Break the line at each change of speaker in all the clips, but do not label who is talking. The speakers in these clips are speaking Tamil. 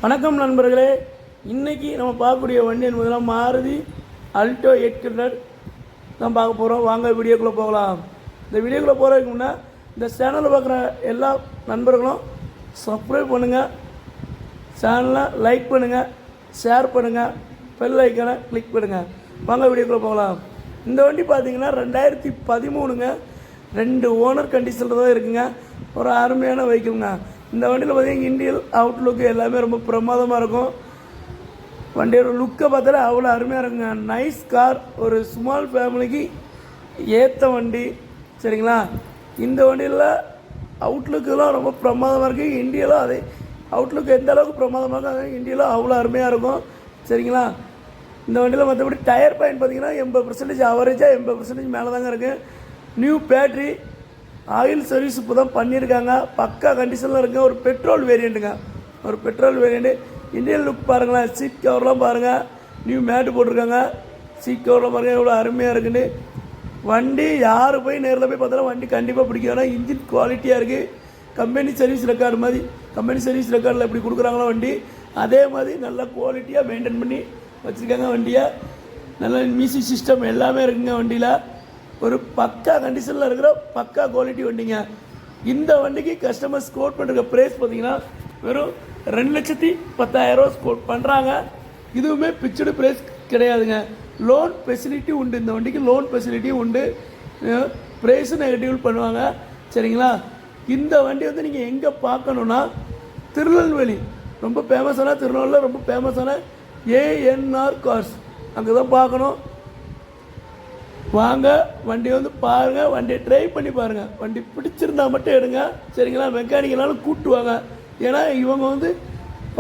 வணக்கம் நண்பர்களே. இன்றைக்கி நம்ம பார்க்கக்கூடிய வண்டி என்பதுனா மாருதி அல்டோ 800 தான் பார்க்க போகிறோம். வாங்க வீடியோக்குள்ளே போகலாம். இந்த வீடியோக்குள்ளே போகிறதுக்கு முன்னே இந்த சேனலில் பார்க்குற எல்லா நண்பர்களும் சப்ஸ்கிரைப் பண்ணுங்கள், சேனலை லைக் பண்ணுங்கள், ஷேர் பண்ணுங்கள், பெல் ஐக்கானை கிளிக் பண்ணுங்கள். வாங்க வீடியோக்குள்ளே போகலாம். இந்த வண்டி பார்த்திங்கன்னா 2013ங்க. 2 ஓனர் கண்டிஷனில் தான் இருக்குங்க. ஒரு அருமையான வெஹிக்கிள்ங்க. இந்த வண்டியில் பார்த்திங்கன்னா இண்டியல் அவுட்லுக்கு எல்லாமே ரொம்ப பிரமாதமாக இருக்கும். வண்டியோட லுக்கை பார்த்தாலே அவ்வளோ அருமையாக இருக்குங்க. நைஸ் கார், ஒரு ஸ்மால் ஃபேமிலிக்கு ஏற்ற வண்டி. சரிங்களா? இந்த வண்டியில் அவுட்லுக்கெல்லாம் ரொம்ப பிரமாதமாக இருக்குது. இண்டியாவில் அதே அவுட்லுக் எந்த அளவுக்கு பிரமாதமாக இருக்கும், அதே இண்டியாவில் அவ்வளோ அருமையாக இருக்கும். சரிங்களா? இந்த வண்டியில் மற்றபடி டயர் பாயிண்ட் பார்த்திங்கன்னா 80% அவரேஜாக 80% மேலே தாங்க இருக்குது. நியூ பேட்ரி, ஆயில் சர்வீஸ் இப்போ தான் பண்ணியிருக்காங்க. பக்கா கண்டிஷனில் இருக்குங்க. ஒரு பெட்ரோல் வேரியண்ட்டுங்க. ஒரு பெட்ரோல் வேரியண்ட்டு. இண்டியன் லுக் பாருங்களேன். சீட் கவர்லாம் பாருங்கள், நியூ மேட்டு போட்டிருக்காங்க. சீட் கவர்லாம் பாருங்கள் எவ்வளோ அருமையாக இருக்குன்னு. வண்டி யார் போய் நேரில் போய் பார்த்தாலும் வண்டி கண்டிப்பாக பிடிக்கும். ஏன்னா இன்ஜின் குவாலிட்டியாக இருக்குது. கம்பெனி சர்வீஸ் ரெக்கார்டு மாதிரி, கம்பெனி சர்வீஸ் ரெக்கார்டில் எப்படி கொடுக்குறாங்களோ வண்டி அதே மாதிரி நல்லா குவாலிட்டியாக மெயின்டைன் பண்ணி வச்சுருக்காங்க வண்டியை. நல்ல மியூசிக் சிஸ்டம் எல்லாமே இருக்குங்க வண்டியில். ஒரு பக்கா கண்டிஷனில் இருக்கிற பக்கா குவாலிட்டி வண்டிங்க. இந்த வண்டிக்கு கஸ்டமர்ஸ் கோட் பண்ணுற ப்ரைஸ் பார்த்தீங்கன்னா வெறும் 2,10,000 கோட் பண்ணுறாங்க. இதுவுமே பிக்சடு ப்ரைஸ் கிடையாதுங்க. லோன் ஃபெசிலிட்டி உண்டு. இந்த வண்டிக்கு லோன் ஃபெசிலிட்டியும் உண்டு. ப்ரைஸும் நெகட்டிவ் பண்ணுவாங்க. சரிங்களா? இந்த வண்டி வந்து நீங்கள் எங்கே பார்க்கணுன்னா திருநெல்வேலி, ரொம்ப ஃபேமஸான திருநெல்வேலியில் ரொம்ப ஃபேமஸான ஏஎன்ஆர் கார்ஸ், அங்கே தான் பார்க்கணும். வாங்க வண்டி வந்து பாருங்கள், வண்டியை ட்ரை பண்ணி பாருங்கள். வண்டி பிடிச்சிருந்தா மட்டும் எடுங்க. சரிங்களா? மெக்கானிக்கலாலும் கூட்டுவாங்க. ஏன்னா இவங்க வந்து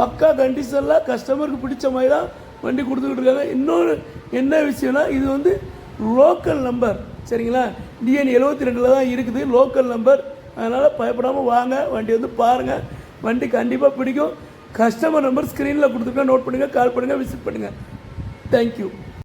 பக்கா கண்டிஷனில் கஸ்டமருக்கு பிடிச்ச மாதிரி தான் வண்டி கொடுத்துக்கிட்டு இருக்காங்க. இன்னொரு என்ன விஷயம்னா இது வந்து லோக்கல் நம்பர். சரிங்களா? டிஎன் 72 தான் இருக்குது லோக்கல் நம்பர். அதனால் பயப்படாமல் வாங்க, வண்டி வந்து பாருங்கள். வண்டி கண்டிப்பாக பிடிக்கும். கஸ்டமர் நம்பர் ஸ்க்ரீனில் கொடுத்துருக்கேன், நோட் பண்ணுங்கள், கால் பண்ணுங்கள், விசிட் பண்ணுங்கள். தேங்க்யூ.